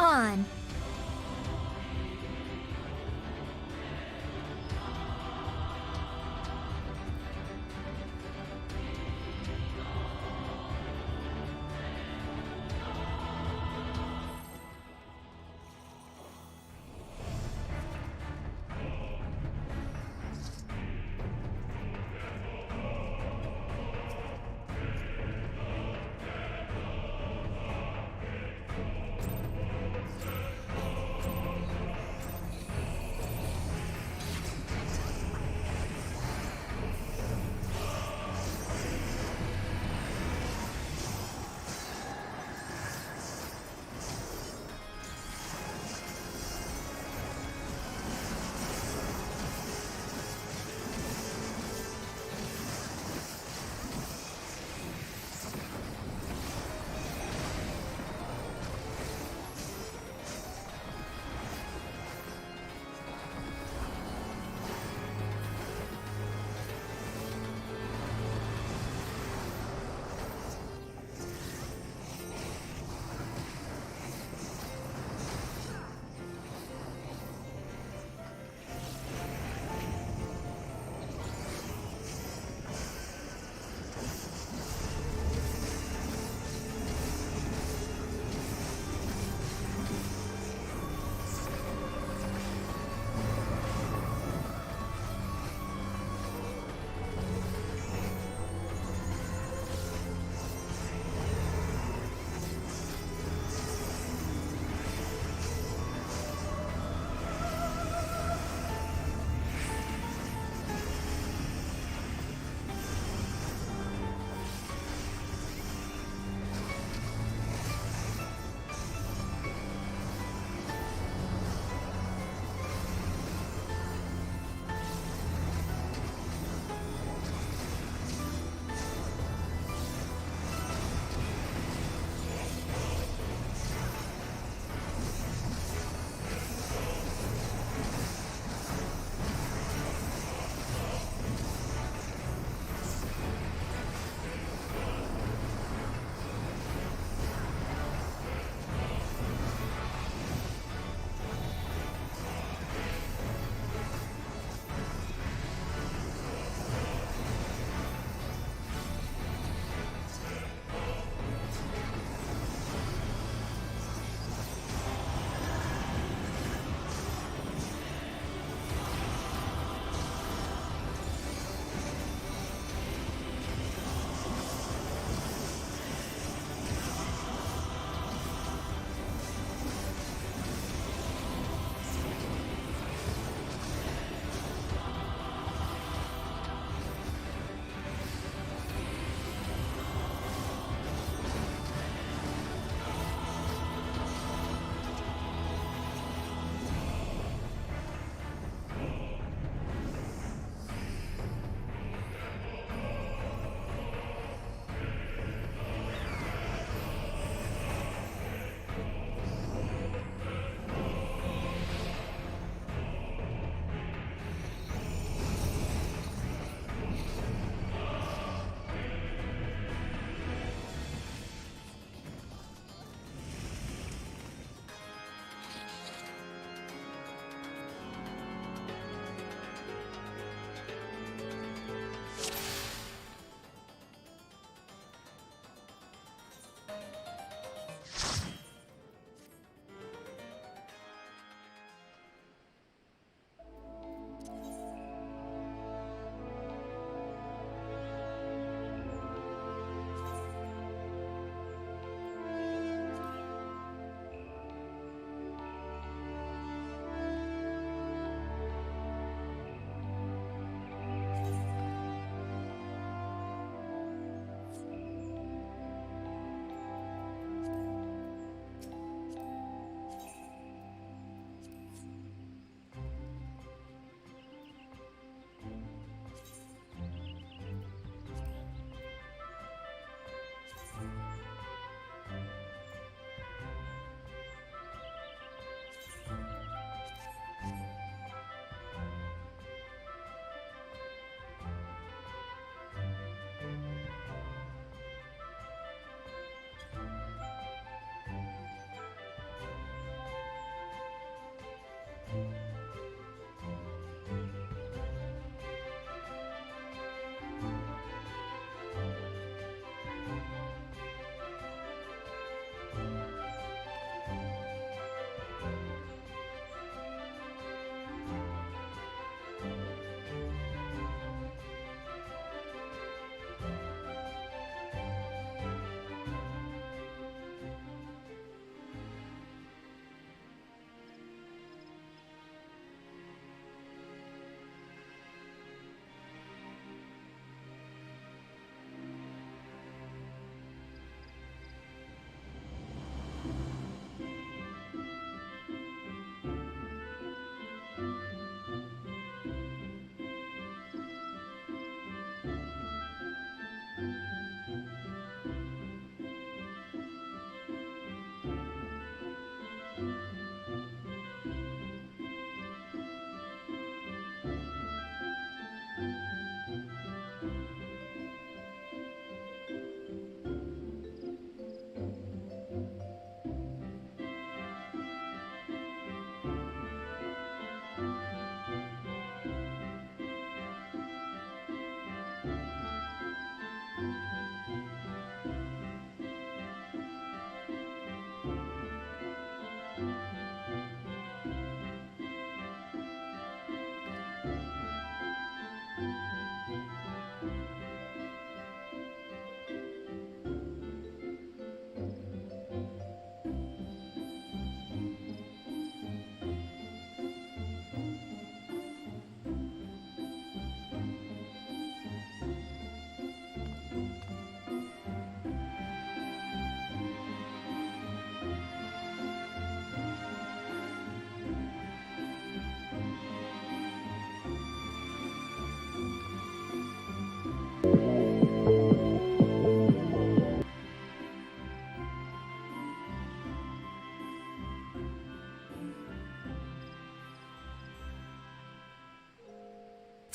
on!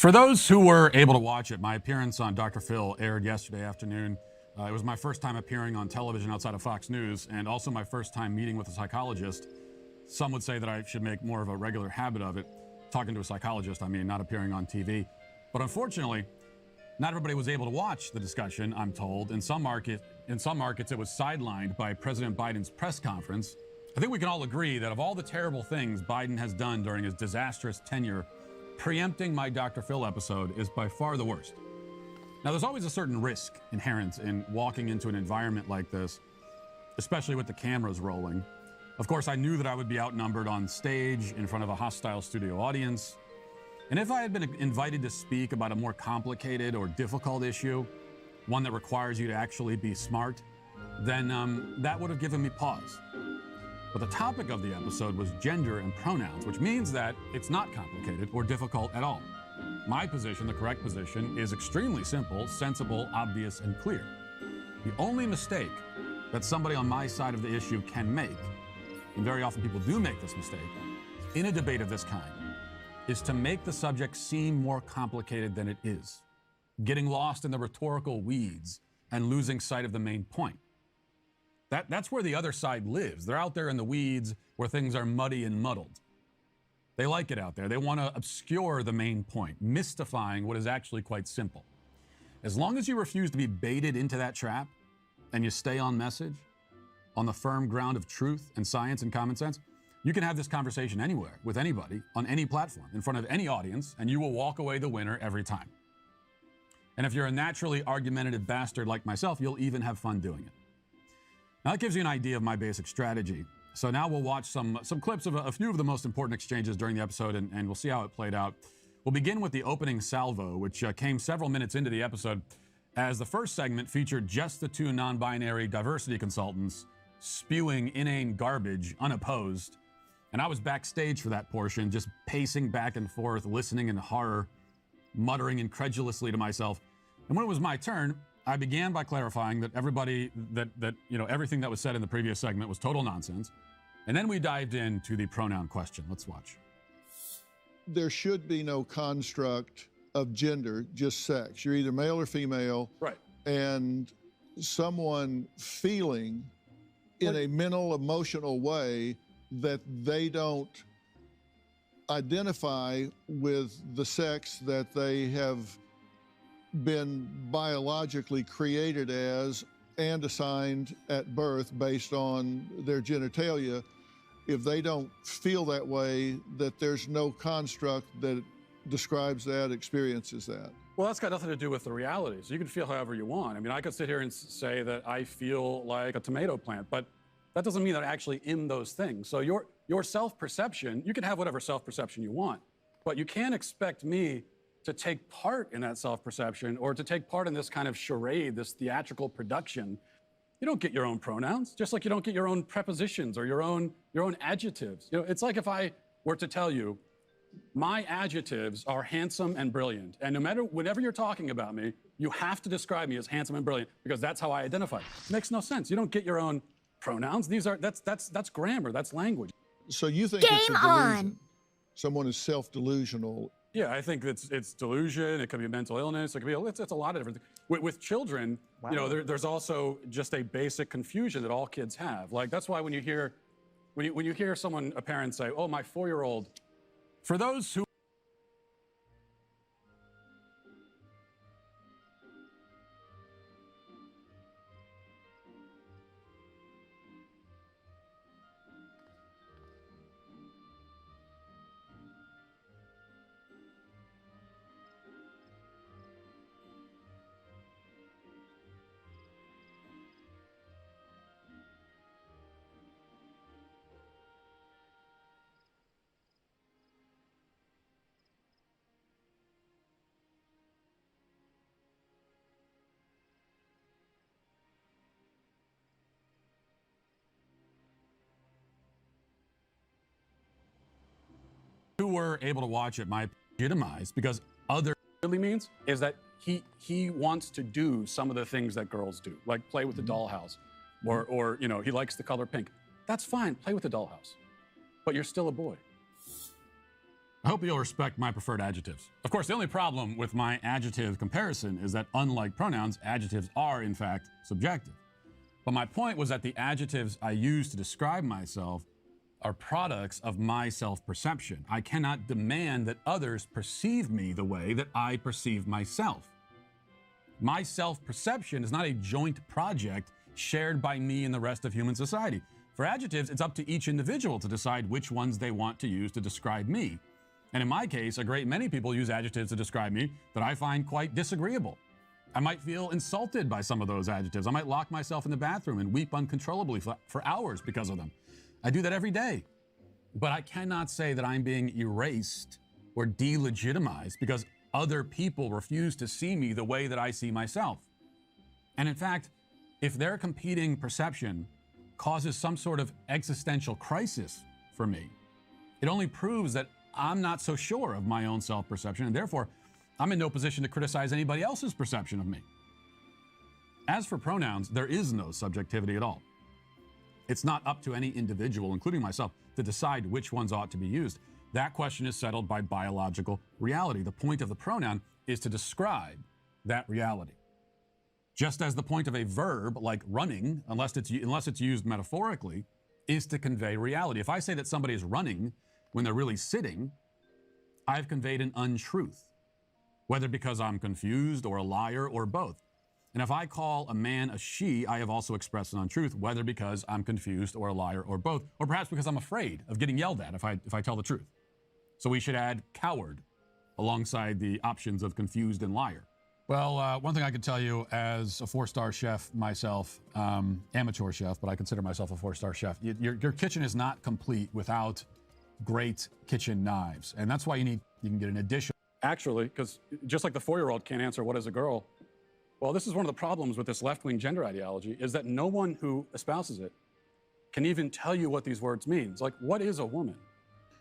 For those who were able to watch it, my appearance on Dr. Phil aired yesterday afternoon. It was my first time appearing on television outside of Fox News, and also my first time meeting with a psychologist. Some would say that I should make more of a regular habit of it. Talking to a psychologist, I mean, not appearing on TV. But unfortunately, not everybody was able to watch the discussion, I'm told. In some markets, it was sidelined by President Biden's press conference. I think we can all agree that of all the terrible things Biden has done during his disastrous tenure, preempting my Dr. Phil episode is by far the worst. Now, there's always a certain risk inherent in walking into an environment like this, especially with the cameras rolling. Of course, I knew that I would be outnumbered on stage in front of a hostile studio audience. And if I had been invited to speak about a more complicated or difficult issue, one that requires you to actually be smart, then that would have given me pause. But the topic of the episode was gender and pronouns, which means that it's not complicated or difficult at all. My position, the correct position, is extremely simple, sensible, obvious, and clear. The only mistake that somebody on my side of the issue can make, and very often people do make this mistake, in a debate of this kind, is to make the subject seem more complicated than it is, getting lost in the rhetorical weeds and losing sight of the main point. That's where the other side lives. They're out there in the weeds where things are muddy and muddled. They like it out there. They want to obscure the main point, mystifying what is actually quite simple. As long as you refuse to be baited into that trap and you stay on message, on the firm ground of truth and science and common sense, you can have this conversation anywhere, with anybody, on any platform, in front of any audience, and you will walk away the winner every time. And if you're a naturally argumentative bastard like myself, you'll even have fun doing it. Now, that gives you an idea of my basic strategy. So now we'll watch some clips of a few of the most important exchanges during the episode, and we'll see how it played out. We'll begin with the opening salvo, which came several minutes into the episode, as the first segment featured just the two non-binary diversity consultants spewing inane garbage unopposed. And I was backstage for that portion, just pacing back and forth, listening in horror, muttering incredulously to myself. And when it was my turn, I began by clarifying that everything that was said in the previous segment was total nonsense. And then we dived into the pronoun question. Let's watch. There should be no construct of gender, just sex. You're either male or female. Right. And someone feeling in a mental, emotional way that they don't identify with the sex that they have been biologically created as and assigned at birth based on their genitalia. If they don't feel that way, that there's no construct that describes that, experiences that. Well, that's got nothing to do with the realities. You can feel however you want. I mean, I could sit here and say that I feel like a tomato plant, but that doesn't mean that I'm actually in those things. So your self-perception, you can have whatever self-perception you want, but you can't expect me to take part in that self-perception or to take part in this kind of charade, this theatrical production. You don't get your own pronouns, just like you don't get your own prepositions or your own adjectives. You know, it's like if I were to tell you, my adjectives are handsome and brilliant, and whenever you're talking about me, you have to describe me as handsome and brilliant because that's how I identify. It makes no sense. You don't get your own pronouns. That's grammar. That's language. So you think it's a delusion? Someone is self-delusional. Yeah, I think it's delusion. It could be mental illness. It could be it's a lot of different things. With children, wow. You know, there's also just a basic confusion that all kids have. Like that's why when you hear a parent say, "Oh, my 4-year-old," for those who were able to watch it, my legitimized because other really means is that he wants to do some of the things that girls do, like play with the dollhouse, or you know, he likes the color pink. That's fine, play with the dollhouse, but you're still a boy. I hope you'll respect my preferred adjectives. Of course, the only problem with my adjective comparison is that unlike pronouns, adjectives are, in fact, subjective. But my point was that the adjectives I use to describe myself are products of my self-perception. I cannot demand that others perceive me the way that I perceive myself. My self-perception is not a joint project shared by me and the rest of human society. For adjectives, it's up to each individual to decide which ones they want to use to describe me. And in my case, a great many people use adjectives to describe me that I find quite disagreeable. I might feel insulted by some of those adjectives. I might lock myself in the bathroom and weep uncontrollably for hours because of them. I do that every day. But I cannot say that I'm being erased or delegitimized because other people refuse to see me the way that I see myself. And in fact, if their competing perception causes some sort of existential crisis for me, it only proves that I'm not so sure of my own self-perception, and therefore, I'm in no position to criticize anybody else's perception of me. As for pronouns, there is no subjectivity at all. It's not up to any individual, including myself, to decide which ones ought to be used. That question is settled by biological reality. The point of the pronoun is to describe that reality. Just as the point of a verb like running, unless it's used metaphorically, is to convey reality. If I say that somebody is running when they're really sitting, I've conveyed an untruth, whether because I'm confused or a liar or both. And if I call a man a she, I have also expressed an untruth, whether because I'm confused or a liar or both, or perhaps because I'm afraid of getting yelled at if I tell the truth. So we should add coward alongside the options of confused and liar. Well, one thing I can tell you as a 4-star chef myself, amateur chef, but I consider myself a 4-star chef, your kitchen is not complete without great kitchen knives. And that's why you can get an addition. Actually, because just like the 4-year-old can't answer what is a girl, well, this is one of the problems with this left-wing gender ideology, is that no one who espouses it can even tell you what these words mean. It's like, what is a woman?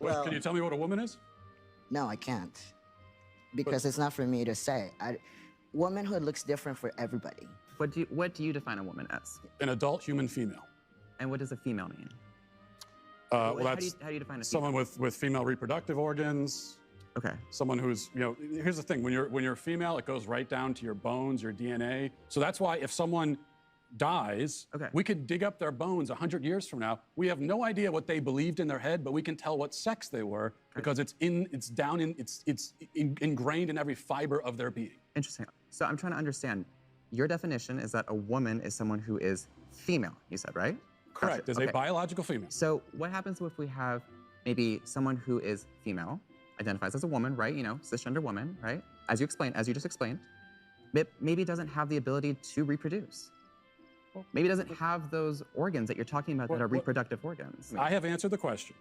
Well, can you tell me what a woman is? No, I can't. Because it's not for me to say. Womanhood looks different for everybody. What do you define a woman as? An adult human female. And what does a female mean? Well, how that's do you define a female? someone with female reproductive organs. Okay. Someone who's, here's the thing, when you're female, it goes right down to your bones, your DNA. So that's why if someone dies, Okay. we could dig up their bones 100 years from now. We have no idea what they believed in their head, but we can tell what sex they were because it's ingrained in every fiber of their being. Interesting. So I'm trying to understand. Your definition is that a woman is someone who is female, you said, right? Correct, is Okay. a biological female. So what happens if we have maybe someone who is female, identifies as a woman, right? Cisgender woman, right? As you just explained, maybe doesn't have the ability to reproduce. Maybe doesn't have those organs that you're talking about that are reproductive organs. I have answered the question.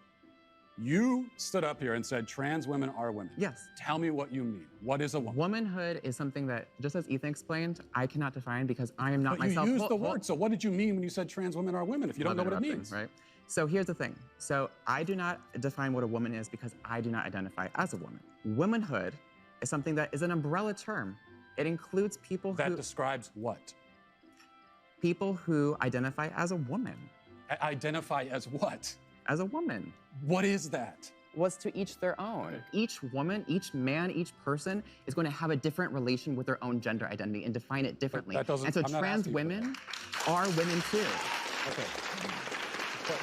You stood up here and said trans women are women. Yes. Tell me what you mean. What is a woman? Womanhood is something that, just as Ethan explained, I cannot define because I am not But myself. you used the word, so what did you mean when you said trans women are women if you don't know what it means? Right? So here's the thing. So I do not define what a woman is because I do not identify as a woman. Womanhood is something that is an umbrella term. It includes people That describes what? People who identify as a woman. Identify as what? As a woman. What is that? Was to each their own. Each woman, each man, each person is going to have a different relation with their own gender identity and define it differently. That doesn't- And so I'm not trans asking for women are women too. Okay.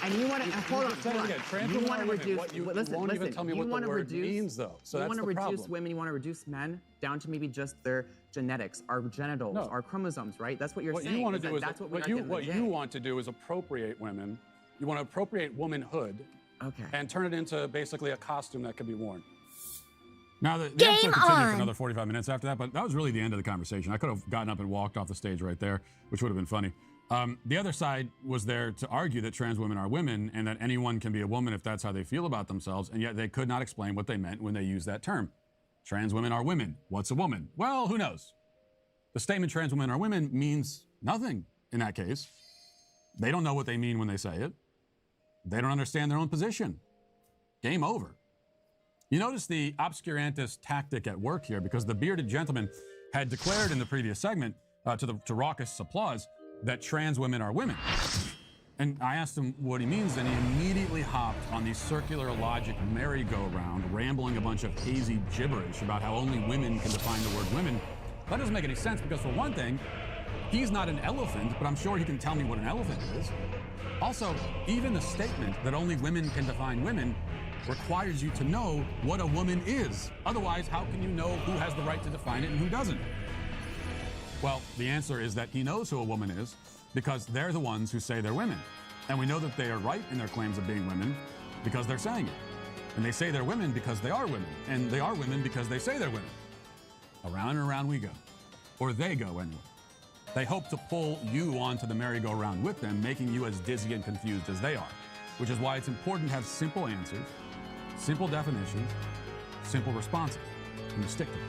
And you want to hold on. Say it again. Trans You women want are to women. reduce. You listen, won't even listen. tell me You what want the to word reduce, means, though. So you that's want to the reduce problem. women. You want to reduce men down to maybe just their genetics, our genitals, No. our chromosomes, right? That's what you're What saying. you want to is that do is that's what we what are at the end of the you day. want to do is appropriate women. You want to appropriate womanhood Okay. and turn it into basically a costume that can be worn. Now, the episode continued for another 45 minutes after that, but that was really the end of the conversation. I could have gotten up and walked off the stage right there, which would have been funny. The other side was there to argue that trans women are women and that anyone can be a woman if that's how they feel about themselves, and yet they could not explain what they meant when they used that term. Trans women are women. What's a woman? Well, who knows? The statement trans women are women means nothing in that case. They don't know what they mean when they say it. They don't understand their own position. Game over. You notice the obscurantist tactic at work here because the bearded gentleman had declared in the previous segment to raucous applause that trans women are women. And I asked him what he means, and he immediately hopped on the circular logic merry-go-round, rambling a bunch of hazy gibberish about how only women can define the word women. That doesn't make any sense because, for one thing, he's not an elephant, but I'm sure he can tell me what an elephant is. Also, even the statement that only women can define women requires you to know what a woman is. Otherwise, how can you know who has the right to define it and who doesn't? Well, the answer is that he knows who a woman is because they're the ones who say they're women. And we know that they are right in their claims of being women because they're saying it. And they say they're women because they are women. And they are women because they say they're women. Around and around we go. Or they go anyway. They hope to pull you onto the merry-go-round with them, making you as dizzy and confused as they are, which is why it's important to have simple answers, simple definitions, simple responses, and you stick to them.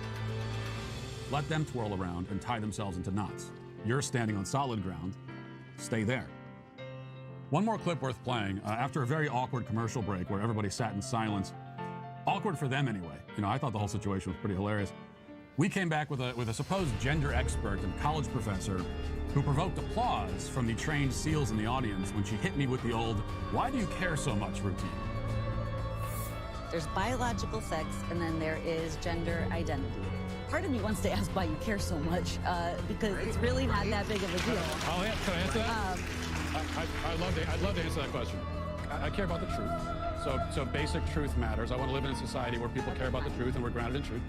Let them twirl around and tie themselves into knots. You're standing on solid ground. Stay there. One more clip worth playing. After a very awkward commercial break where everybody sat in silence, awkward for them anyway. You know, I thought the whole situation was pretty hilarious. We came back with a supposed gender expert and college professor who provoked applause from the trained SEALs in the audience when she hit me with the old, "Why do you care so much?" routine. There's biological sex, and then there is gender identity. Part of me wants to ask why you care so much, because it's really not that big of a deal. Can I answer that? I'd love to answer that question. I care about the truth. So basic truth matters. I want to live in a society where people care about the truth and we're grounded in truth.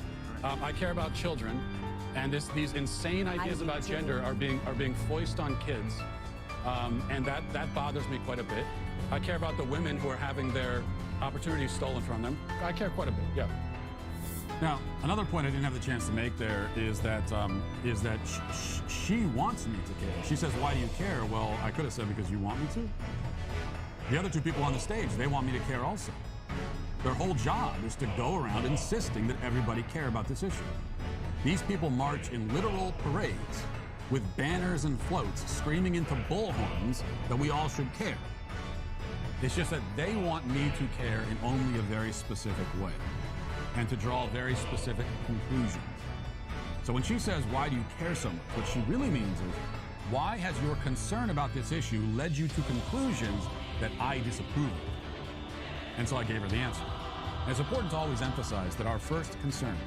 I care about children, and these insane ideas about gender are being foisted on kids, and that bothers me quite a bit. I care about the women who are having their opportunities stolen from them. I care quite a bit. Yeah. Now, another point I didn't have the chance to make there is that she wants me to care. She says, "Why do you care?" Well, I could have said, "Because you want me to." The other two people on the stage, they want me to care also. Their whole job is to go around insisting that everybody care about this issue. These people march in literal parades with banners and floats screaming into bullhorns that we all should care. It's just that they want me to care in only a very specific way and to draw very specific conclusions. So when she says, "Why do you care so much?" what she really means is, why has your concern about this issue led you to conclusions that I disapprove of? And so I gave her the answer. And it's important to always emphasize that our first concern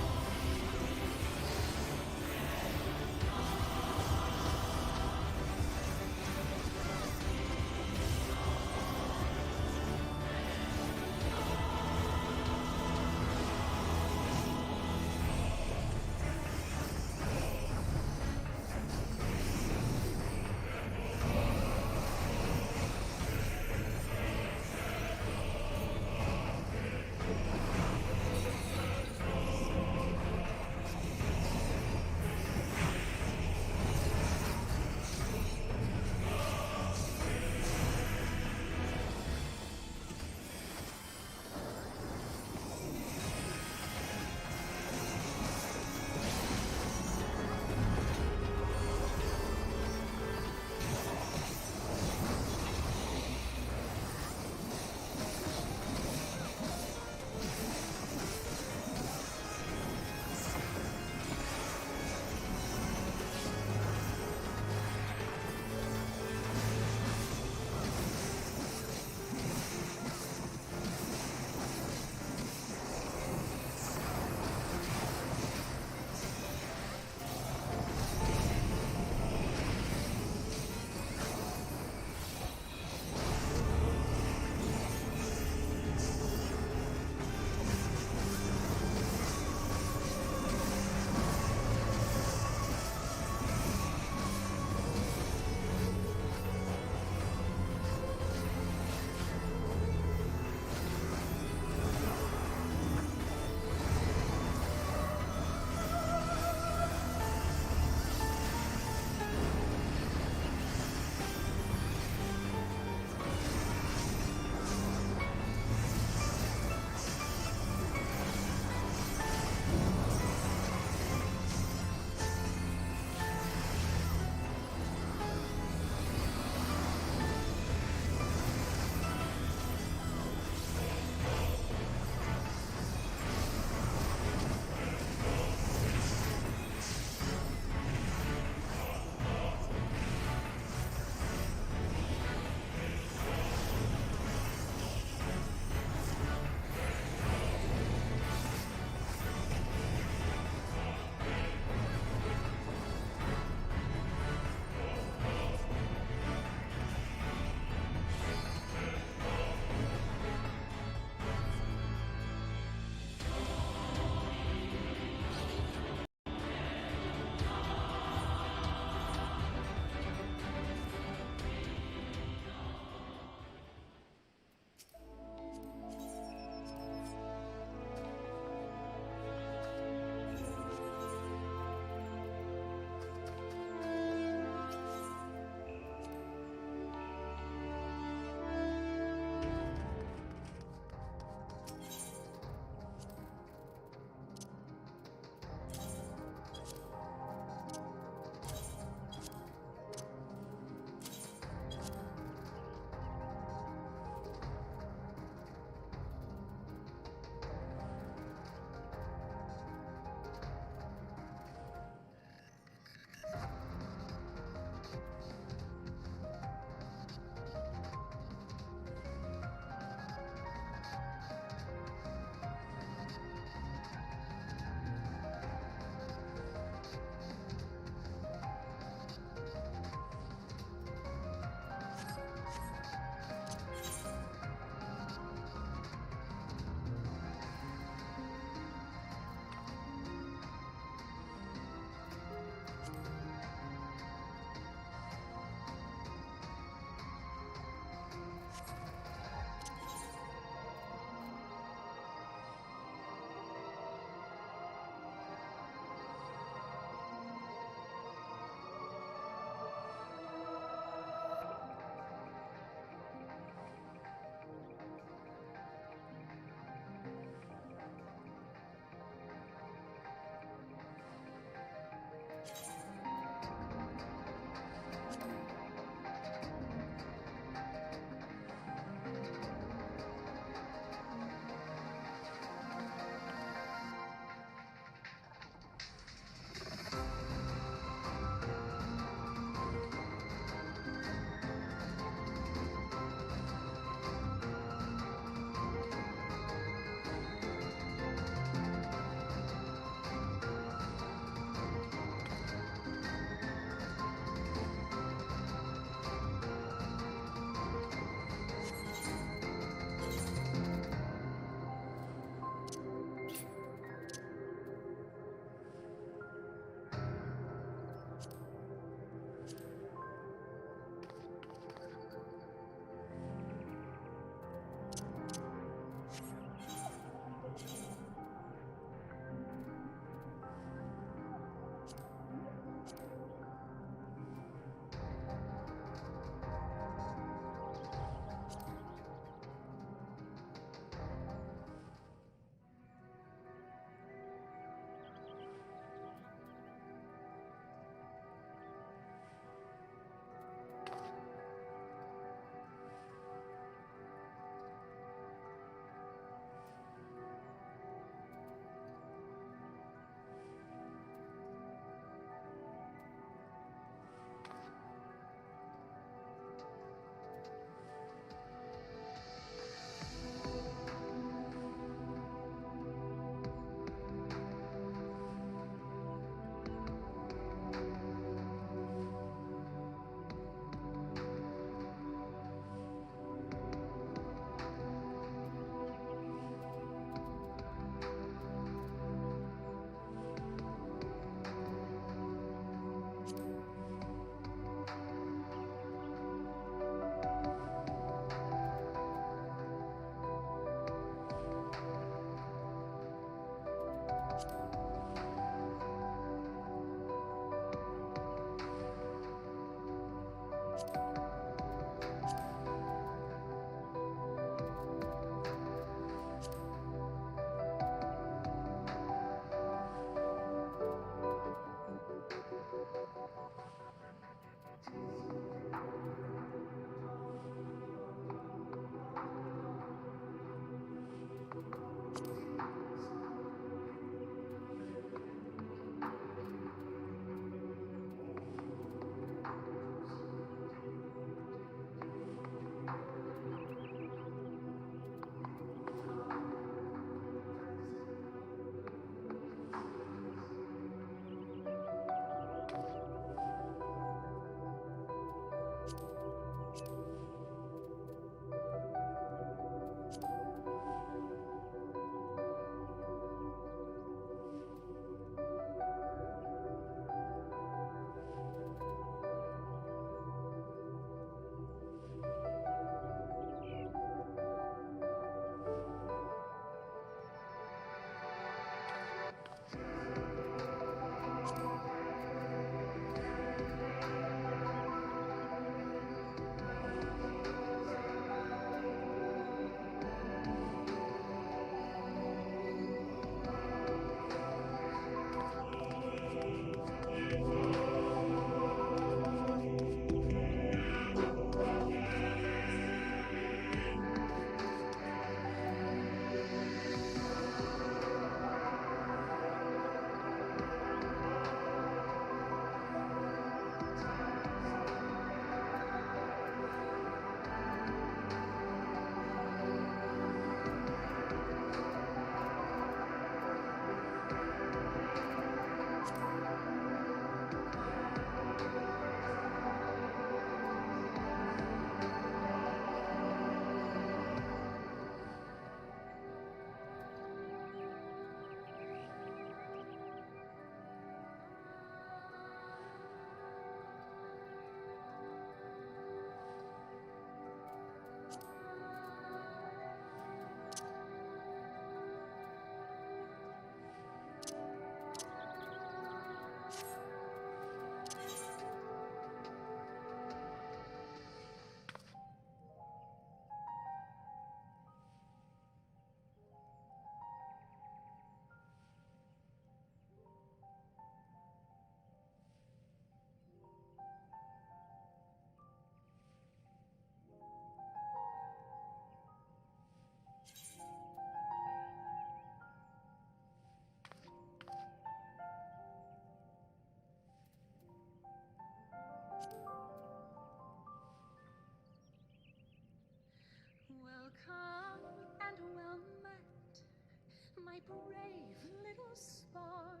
brave little spark,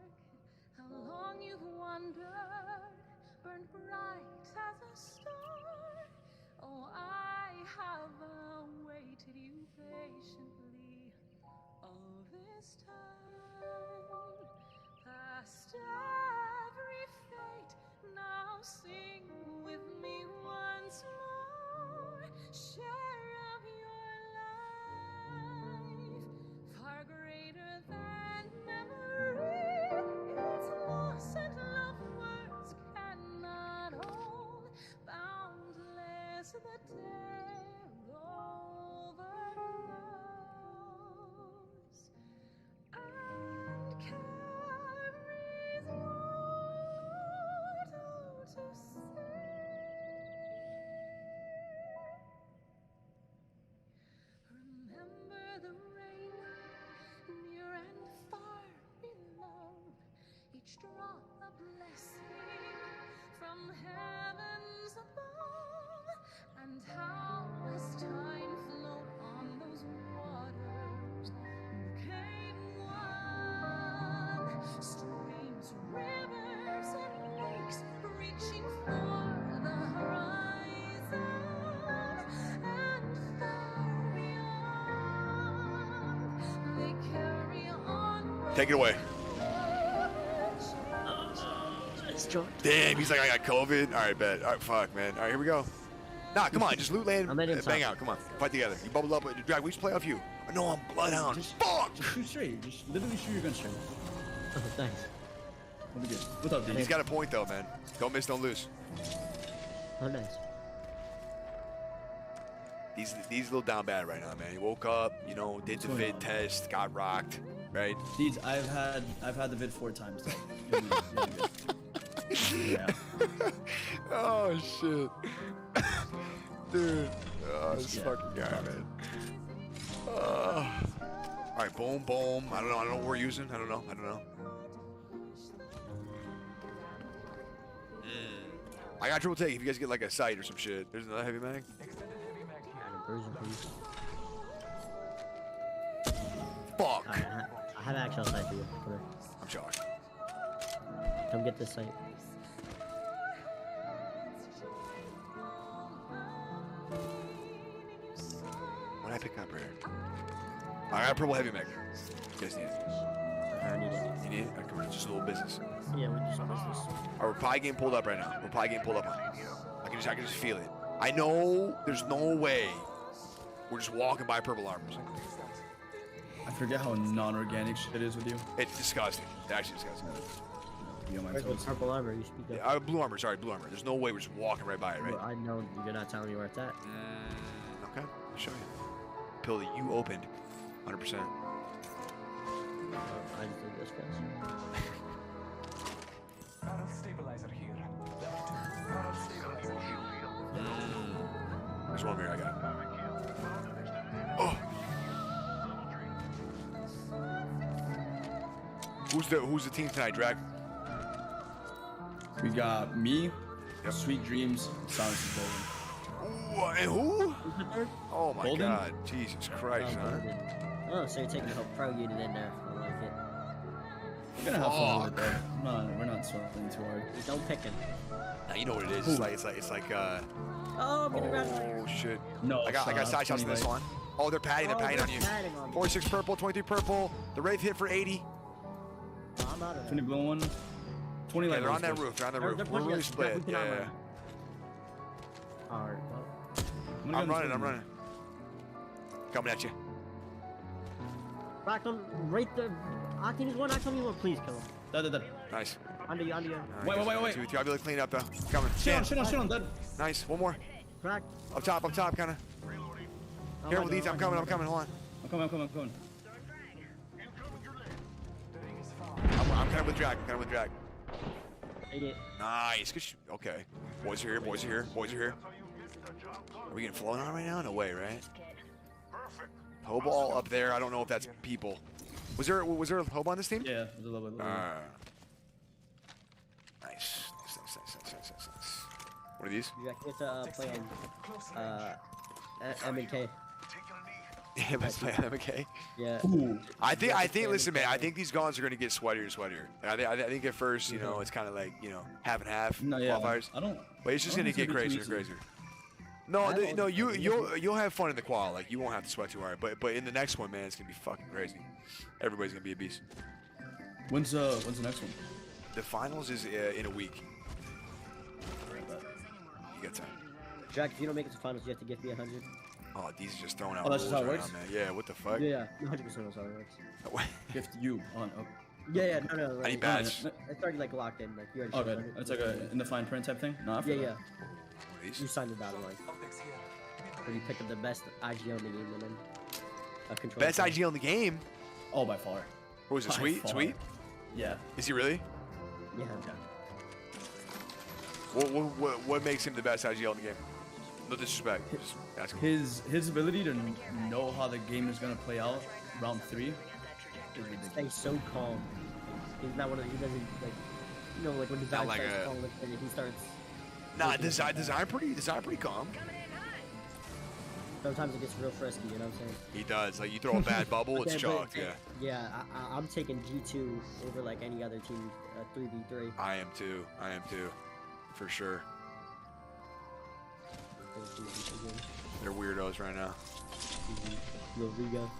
how long you've wandered, burned bright as a star. Oh, I have awaited you patiently all this time. Past every fate, now sing with me once more. Share of your life, far greater than memory. It's lost and love words cannot hold. Boundless the tale overflows and carries mortal to see. Remember the rain, near and far below, each drop a blessing from heavens above. And how as time flowed on those waters became one, streams, rivers, and lakes reaching for the horizon, and far beyond they carry on. Take it away. It's George. Damn, he's like, I got COVID. All right, bet. All right, fuck, man. All right, here we go. Nah, come on, just loot land, I'm letting him bang talk. out. Come on, fight together. You bubble up, drag. We just play off you. No, I'm bloodhound. Fuck. Just shoot straight. Just literally shoot your gun straight. Oh, thanks. We'll be good. What's up, dude? He's got a point though, man. Don't miss, don't lose. Oh, nice. He's a little down bad right now, man. He woke up, you know, did the What's going vid on? test, got rocked, right? Deeds, I've had the vid 4 times. So you'll be good. Yeah. Oh shit, dude. Oh, this Yeah. fucking guy, man. All right, boom, boom. I don't know what we're using. I don't know. I got triple take if you guys get like a sight or some shit. There's another heavy mag. Fuck. Alright, I have actual sight for you. Come here. I'm shocked. Come get this sight. What did I pick up here? I got a purple heavy mag. You guys need it. I need it. You need it? Alright, come on, just a little business. Yeah, we just business. Our pie game pulled up right now. We're pie game pulled up on it. I can just feel it. I know there's no way we're just walking by purple armors. I forget how non-organic shit is with you. It's disgusting. It's actually disgusting. You on my Where's the toes. purple armor? You speak up. Yeah, blue armor. Sorry, blue armor. There's no way we're just walking right by it, right? Well, I know you're not telling me where it's at. Okay, I'll show you. Pill that you opened, 100%. I just did this fast. There's one here I got. Oh. Who's the team tonight, Drag? We got me, Yep. Sweet Dreams, Silence is Golden. What? And who? Who's the third? Oh my Golden? God, Jesus Christ, Oh, huh? Golden. Oh, so you're taking the whole pro unit in there. I like it. We're gonna have fun with Fuck. it though. We're not sweating too hard. Just don't pick him. Now you know what it is. Who? It's like Oh, I'm gonna grab one. oh shit. No, I got side shots in this one. Oh, they're padding on you. 46 purple, 23 purple. The Wraith hit for 80. Oh, I'm out of 20 there. blue one. 20 Yeah, light they're on blue that first. roof. They're on the They're roof. We're pushing really us. split. We can Yeah, armor. yeah. Alright, well. I'm running. Coming at you. Rock on right there. Octane is one, Octane is one. Please kill him. Dead. Nice. Under you. All right, Wait. guys, 2 with you. I'll be able to clean it up though. Coming. Shit on, Stand. shit on, dead. Nice. One more. Crack. Up top, kind of. Oh Careful, my these. God, I'm coming. Hold on. I'm coming. I'm kind of with drag. Idiot. Nice. Good okay. Boys are here. Are we getting flown on right now? No way, right? Hoball up there. I don't know if that's people. Was there a Hobo on this team? Yeah, there's a little bit. Nice. What are these? You got to play on M and K. Yeah, let's play MK. Yeah. Ooh. I think. Listen, man. I think these gaunts are gonna get sweatier and sweatier. I think at first, you know, it's kind of like, you know, half and half. No, yeah. Qualifiers. I don't. But it's just I gonna don't think get it's crazier gonna be and too easy. crazier. No, I don't no, think you'll have fun in the qual. Like you won't have to sweat too hard. But in the next one, man, it's gonna be fucking crazy. Everybody's gonna be a beast. When's the next one? The finals is in a week. You got time. Jack, if you don't make it to finals, you have to give me 100. Oh, these are just throwing out Oh, that's rules just how it right works? now, man. Yeah, what the fuck? Yeah, 100% that's how it works. Gift you on. Oh, Yeah, no. I Like, need badge. it's already like locked in. Like you already. oh showed good. 100. It's like a in the fine print type thing. No, I Yeah, forgot. yeah. What are these? You signed the dotted line. Or you pick up the best IG on the game and then a control. Best IG on the game. Oh, by far. What was it? By Sweet, far. sweet. Yeah. Is he really? Yeah. What makes him the best IG on the game? No disrespect. Just asking. His ability to know how the game is gonna play out round 3 is ridiculous. Stay so calm. He's not one of the. He doesn't like. You know, like when his Not eyes like starts a- falling, and he starts. Nah, design pretty calm. Sometimes it gets real frisky. You know what I'm saying? He does. Like you throw a bad bubble, it's Yeah, chalked. but- Yeah. Yeah, I'm taking G2 over like any other team 3v3. I am too. For sure. They're weirdos right now. Lil Rigo.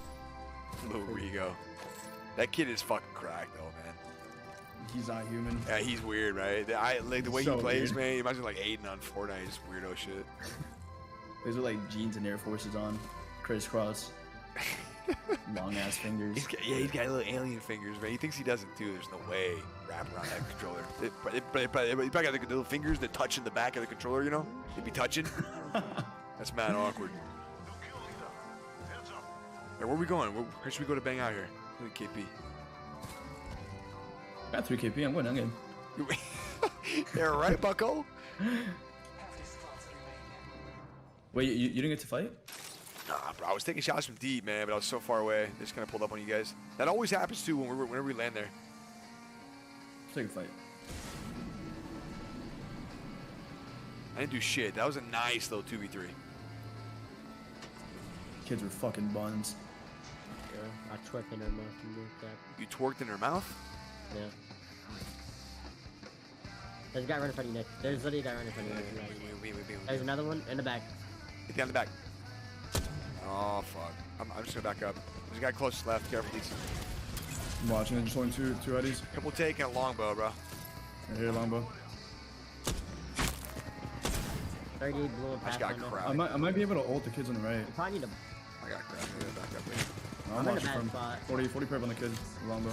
Lil Rigo. That kid is fucking cracked though, man. He's not human. Yeah, he's weird, right? I like the way So he plays, weird. man. Imagine like Aiden on Fortnite, just weirdo shit. These are like jeans and Air Forces on, crisscross, long ass fingers. He's got little alien fingers, man. He thinks he doesn't too. There's no way wrap around that controller. He probably got the little fingers that touch in the back of the controller, you know? They'd be touching. That's mad awkward. Hey, where are we going? Where should we go to bang out here? Look at KP. Got 3 KP. I'm winning. I'm good. They're right, bucko. Wait, you didn't get to fight? Nah, bro. I was taking shots from deep, man, but I was so far away. They just kind of pulled up on you guys. That always happens too whenever we land there. Take a fight. I didn't do shit. That was a nice little 2v3. Kids were fucking buns. Yeah, I twerk in her mouth and do that. You twerked in her mouth? Yeah. There's a guy right in front of you, Nick. There's literally a guy right in front of you. There's another one in the back. Get down the back. Oh, fuck. I'm just gonna back up. There's a guy closest left. Careful, please. I'm watching. I'm just holding two eddies. Couple take and a longbow, bro. Right here, longbow. 38 blue and I just pass got on there. crap. I might be able to ult the kids on the right. You probably need to. I got crap. I gotta back up here. No, I'm I'm in a watching bad from spot. 40 prep on the kids. The longbow.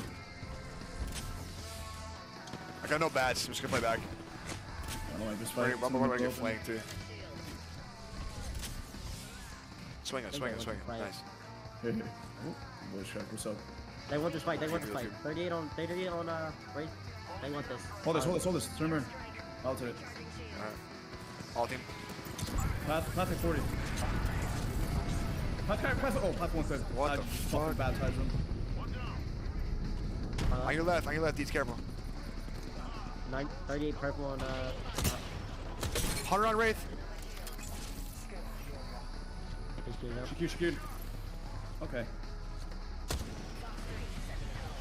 I got no bats. I'm just gonna play back. I don't like this We're fight. gonna get flanked too. Swing it, swing it, swing it. Right. Nice. Here, here. Oh, voice crack. What's up? They want this fight. They want this fight. 38 on right. They want this. Hold this. Turn burn. I'll take it. Alright. All team. Path at 40. Path 150. What the fucking fuck? baptized him. On your left, Deeds, careful. 38 purple on 100 on Wraith. Shakir. Okay.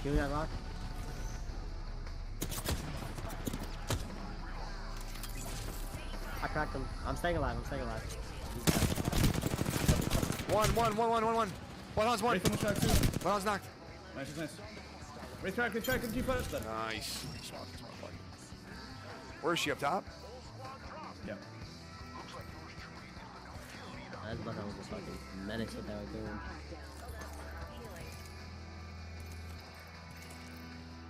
Doing that rock. I cracked him. I'm staying alive. One. One on's one. Wraith on the track too. One on's knocked. Nice. Wraith track. Keep that. Nice. Where is she, up top? Yeah. I thought that was a fucking menace what they were doing.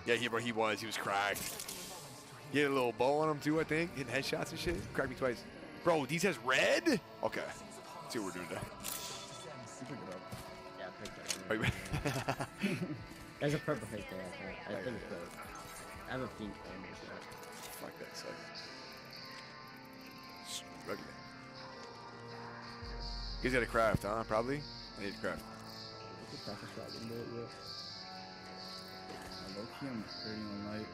Yeah, he was cracked. He had a little bow on him too, I think. Hitting headshots and shit. Cracked me twice. Bro, Deeds has red? Okay. Let's see what we're doing now. Yeah, I picked that up. There's a purple face there, I think so. I have a pink one. Fuck that sucks. Struggling. You guys got a craft, huh? Probably? I need a craft. Low key, I'm hurting on light.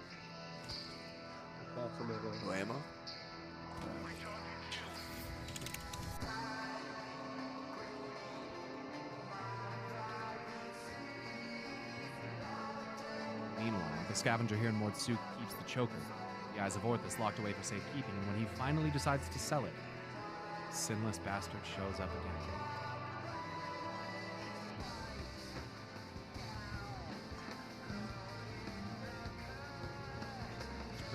No ammo? Meanwhile, the scavenger here in Mordsuk keeps the choker, the Eyes of Orthus locked away for safekeeping, and when he finally decides to sell it, the sinless bastard shows up again.